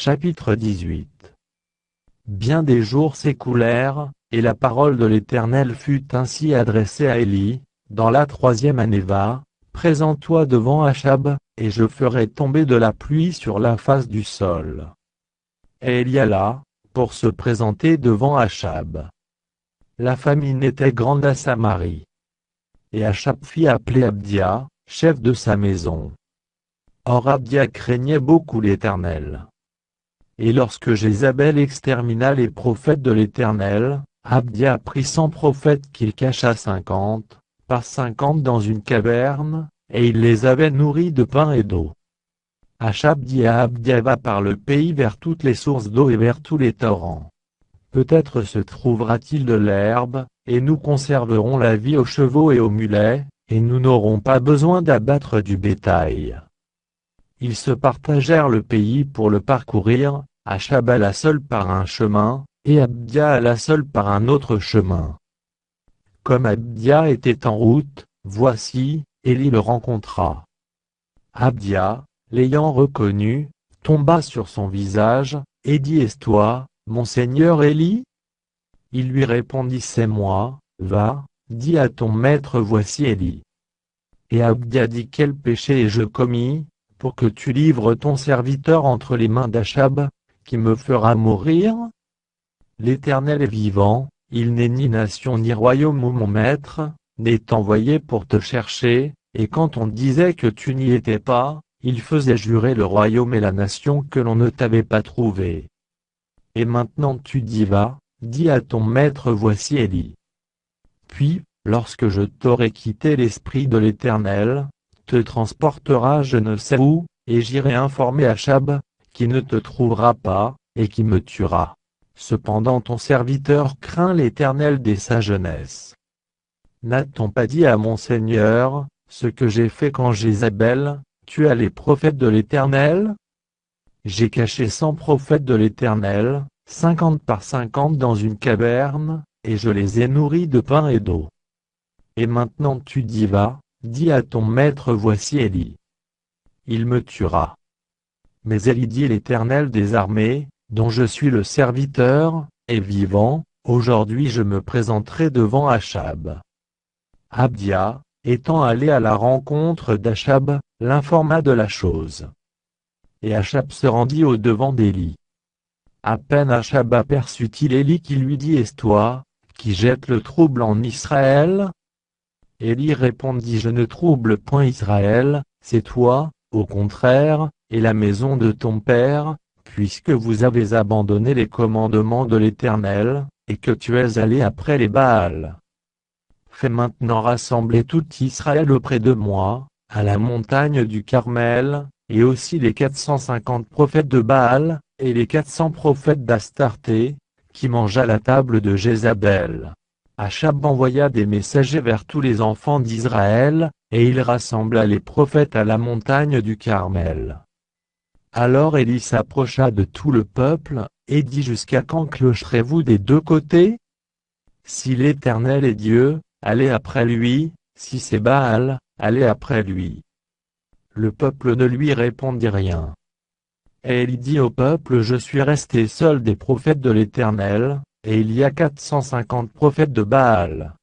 Chapitre 18. Bien des jours s'écoulèrent, et la parole de l'Éternel fut ainsi adressée à Élie, dans la 3e année. Va, présente-toi devant Achab, et je ferai tomber de la pluie sur la face du sol. Et il y alla, pour se présenter devant Achab. La famine était grande à Samarie. Et Achab fit appeler Abdia, chef de sa maison. Or Abdia craignait beaucoup l'Éternel. Et lorsque Jézabel extermina les prophètes de l'Éternel, Abdia prit 100 prophètes qu'il cacha 50, par 50 dans une caverne, et il les avait nourris de pain et d'eau. Achab dit à Abdia: va par le pays vers toutes les sources d'eau et vers tous les torrents. Peut-être se trouvera-t-il de l'herbe, et nous conserverons la vie aux chevaux et aux mulets, et nous n'aurons pas besoin d'abattre du bétail. Ils se partagèrent le pays pour le parcourir, Achab alla seul par un chemin, et Abdia alla seul par un autre chemin. Comme Abdia était en route, voici, Élie le rencontra. Abdia, l'ayant reconnu, tomba sur son visage, et dit: Est-ce toi, mon seigneur Élie? Il lui répondit: C'est moi. Va, dis à ton maître: voici Élie. Et Abdia dit: Quel péché ai-je commis, pour que tu livres ton serviteur entre les mains d'Achab, qui me fera mourir? L'Éternel est vivant, il n'est ni nation ni royaume où mon maître n'est envoyé pour te chercher, et quand on disait que tu n'y étais pas, il faisait jurer le royaume et la nation que l'on ne t'avait pas trouvé. Et maintenant tu dis: va, dis à ton maître: voici Élie. Puis, lorsque je t'aurai quitté, l'Esprit de l'Éternel te transportera je ne sais où, et j'irai informer Achab, qui ne te trouvera pas, et qui me tuera. Cependant ton serviteur craint l'Éternel dès sa jeunesse. N'a-t-on pas dit à mon Seigneur, ce que j'ai fait quand Jézabel tua les prophètes de l'Éternel? J'ai caché 100 prophètes de l'Éternel, 50 par 50 dans une caverne, et je les ai nourris de pain et d'eau. Et maintenant tu dis: va, dis à ton maître: voici Élie. Il me tuera. Mais Élie dit: l'Éternel des armées, dont je suis le serviteur, est vivant, aujourd'hui je me présenterai devant Achab. Abdia, étant allé à la rencontre d'Achab, l'informa de la chose. Et Achab se rendit au-devant d'Élie. À peine Achab aperçut-il Élie qui lui dit: Est-ce toi, qui jette le trouble en Israël? Élie répondit: Je ne trouble point Israël, c'est toi, au contraire, et la maison de ton père, puisque vous avez abandonné les commandements de l'Éternel, et que tu es allé après les Baals. Fais maintenant rassembler tout Israël auprès de moi, à la montagne du Carmel, et aussi les 450 prophètes de Baal, et les 400 prophètes d'Astarté, qui mangent à la table de Jézabel. Achab envoya des messagers vers tous les enfants d'Israël, et il rassembla les prophètes à la montagne du Carmel. Alors Élie s'approcha de tout le peuple, et dit: Jusqu'à quand clocherez-vous des deux côtés? Si l'Éternel est Dieu, allez après lui, si c'est Baal, allez après lui. Le peuple ne lui répondit rien. Et Élie dit au peuple: Je suis resté seul des prophètes de l'Éternel, et il y a 450 prophètes de Baal.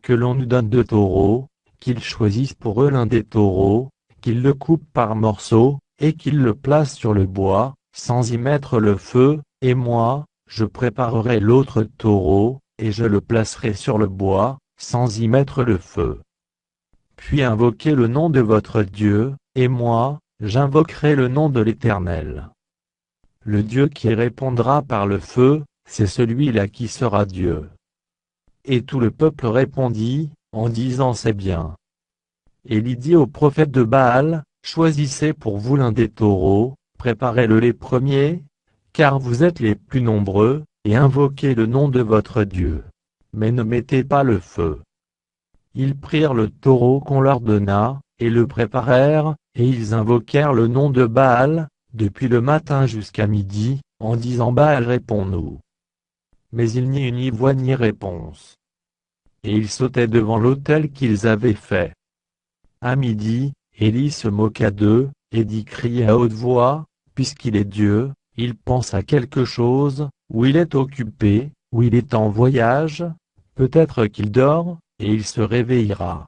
Que l'on nous donne 2 taureaux, qu'ils choisissent pour eux l'un des taureaux, qu'ils le coupent par morceaux, et qu'ils le placent sur le bois, sans y mettre le feu, et moi, je préparerai l'autre taureau, et je le placerai sur le bois, sans y mettre le feu. Puis invoquez le nom de votre Dieu, et moi, j'invoquerai le nom de l'Éternel. Le Dieu qui répondra par le feu, c'est celui-là qui sera Dieu. Et tout le peuple répondit, en disant: C'est bien. Élie dit aux prophètes de Baal: Choisissez pour vous l'un des taureaux, préparez-le les premiers, car vous êtes les plus nombreux, et invoquez le nom de votre Dieu. Mais ne mettez pas le feu. Ils prirent le taureau qu'on leur donna, et le préparèrent, et ils invoquèrent le nom de Baal, depuis le matin jusqu'à midi, en disant: Baal, réponds-nous. Mais il n'y eut ni voix ni réponse. Et ils sautaient devant l'autel qu'ils avaient fait. À midi, Élie se moqua d'eux, et dit: Criez à haute voix, puisqu'il est Dieu, il pense à quelque chose, ou il est occupé, ou il est en voyage, peut-être qu'il dort, et il se réveillera.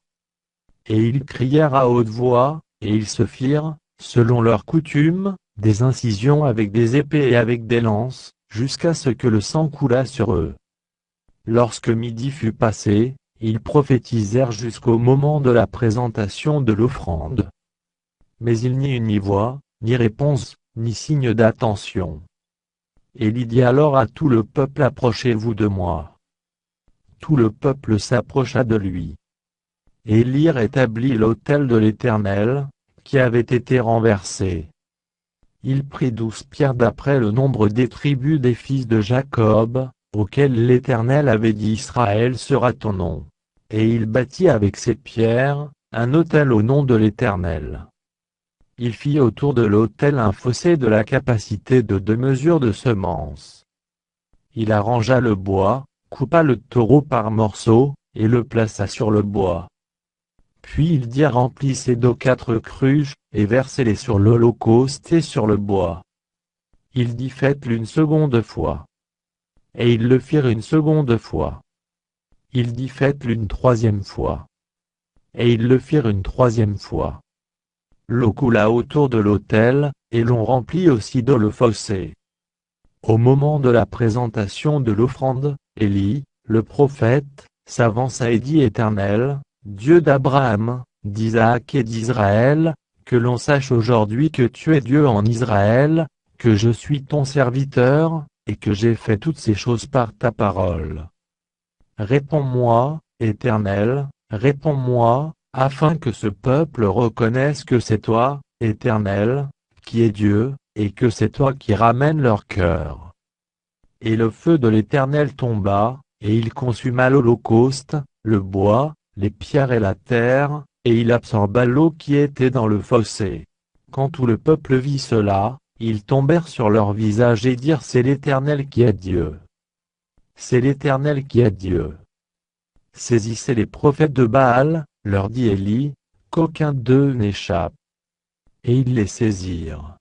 Et ils crièrent à haute voix, et ils se firent, selon leur coutume, des incisions avec des épées et avec des lances, jusqu'à ce que le sang coulât sur eux. Lorsque midi fut passé, ils prophétisèrent jusqu'au moment de la présentation de l'offrande. Mais il n'y eut ni voix, ni réponse, ni signe d'attention. Élie dit alors à tout le peuple: approchez-vous de moi. Tout le peuple s'approcha de lui. Élie rétablit l'autel de l'Éternel, qui avait été renversé. Il prit 12 pierres d'après le nombre des tribus des fils de Jacob, auxquelles l'Éternel avait dit: Israël sera ton nom. Et il bâtit avec ces pierres un autel au nom de l'Éternel. Il fit autour de l'autel un fossé de la capacité de 2 mesures de semences. Il arrangea le bois, coupa le taureau par morceaux, et le plaça sur le bois. Puis il dit: remplissez d'eau 4 cruches, et versez-les sur l'holocauste et sur le bois. Il dit: faites-le une seconde fois. Et ils le firent une seconde fois. Il dit: faites-le une troisième fois. Et ils le firent une troisième fois. L'eau coula autour de l'autel, et l'on remplit aussi d'eau le fossé. Au moment de la présentation de l'offrande, Élie, le prophète, s'avança et dit: Éternel, Dieu d'Abraham, d'Isaac et d'Israël, que l'on sache aujourd'hui que tu es Dieu en Israël, que je suis ton serviteur, et que j'ai fait toutes ces choses par ta parole. Réponds-moi, Éternel, réponds-moi, afin que ce peuple reconnaisse que c'est toi, Éternel, qui es Dieu, et que c'est toi qui ramènes leur cœur. Et le feu de l'Éternel tomba, et il consuma l'holocauste, le bois, les pierres et la terre, et il absorba l'eau qui était dans le fossé. Quand tout le peuple vit cela, ils tombèrent sur leur visage et dirent: c'est l'Éternel qui est Dieu. C'est l'Éternel qui est Dieu. Saisissez les prophètes de Baal, leur dit Élie, qu'aucun d'eux n'échappe. Et ils les saisirent.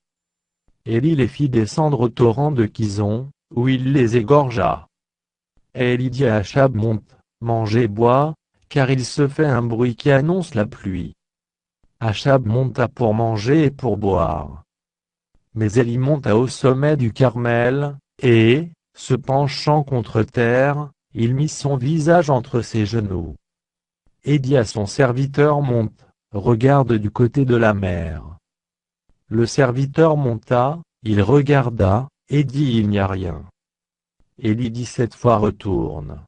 Élie les fit descendre au torrent de Kison, où il les égorgea. Et Élie dit à Achab: monte, mange et bois, car il se fait un bruit qui annonce la pluie. Achab monta pour manger et pour boire. Mais Élie monta au sommet du Carmel, et, se penchant contre terre, il mit son visage entre ses genoux. Et dit à son serviteur: monte, regarde du côté de la mer. Le serviteur monta, il regarda, et dit: il n'y a rien. Élie dit 7 fois: retourne.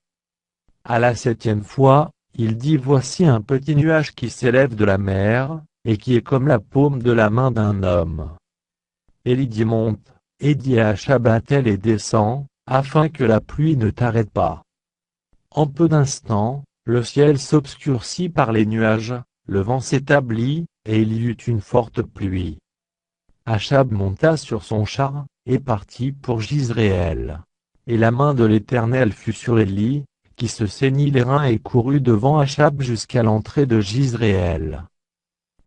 À la 7e fois, il dit: voici un petit nuage qui s'élève de la mer, et qui est comme la paume de la main d'un homme. Élie dit: monte, et dit à Achab: attelle et descend, afin que la pluie ne t'arrête pas. En peu d'instants, le ciel s'obscurcit par les nuages, le vent s'établit, et il y eut une forte pluie. Achab monta sur son char, et partit pour Jizréel. Et la main de l'Éternel fut sur Élie, qui se ceignit les reins et courut devant Achab jusqu'à l'entrée de Jizréel.